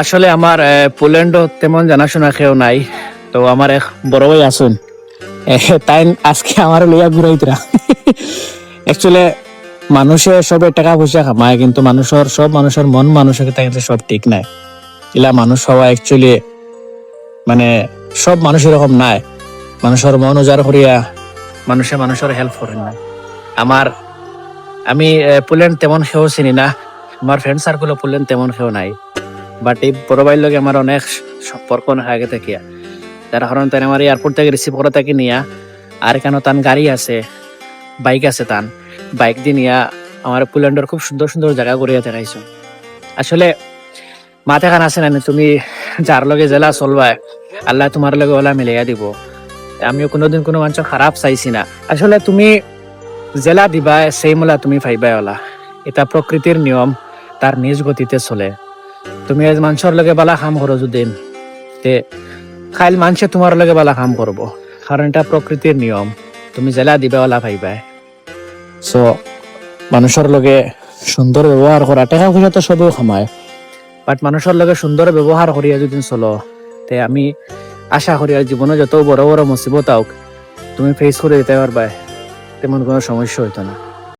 আসলে আমার পোল্যান্ড তেমন জানাশোনা কেউ নাই, তো আমার এক বড় ভাই আসুন, তাই আজকে আমার লইয়া ঘুরাইতরা। অ্যাকচুয়ালি মানুষে সবে টাকা পয়সা কামায়, কিন্তু মানুষের মন মানুষের কাছে সব ঠিক নাই। ইলা মানুষ হওয়া অ্যাকচুয়ালি মানে সব মানুষ এরকম নাই। মানুষের মন উজাড় করিয়া মানুষের হেল্প করেন না। আমি পোল্যান্ড তেমন কেউ চিনি না, আমার ফ্রেন্ড সার্কেলও পোল্যান্ড তেমন কেউ নাই। বাট এই বড় ভাইয়ের লগে আমার অনেক সম্পর্ক আগে থেকে, যার কারণে তাই আমার এয়ারপোর্ট থেকে রিসিভ করে তাকে নিয়া, আর কেন তার গাড়ি আছে, বাইক আছে, তান বাইক দিয়ে নিয়া আমার পোল্যান্ডের খুব সুন্দর সুন্দর জায়গা ঘুরিয়া দেখাইছো। আসলে মাথা খান আছে না, তুমি যার লগে জেলা চলবায় আল্লাহ তোমার লগে ওলা মিলাইয়া দিব। আমিও কোনোদিন কোনো মানুষের খারাপ চাইছি না। আসলে তুমি জেলা দিবা সেই মোলা তুমি পাইবাই ওলা, এটা প্রকৃতির নিয়ম, তার নিজ গতিতে চলে। তুমি আজ মানুষের লগে বালা কাম করো যদি, তে খাইল মানুষে তোমার লগে বালা কাম করবো, কারণ এটা প্রকৃতির নিয়ম। তুমি জেলা দিবা ওলা পাইবাই। সো মানুষের লগে সুন্দর ব্যবহার করা, টাকা পয়সা তো সবেও খামায়, বাট মানুষের লগে সুন্দর ব্যবহার করিয়া যদি চলো, তে আমি আশা করি আর জীবনে যত বড় বড় মুসিবত হোক তুমি ফেস করে দিতে পারবা, তেমন কোনো সমস্যা হইতো না।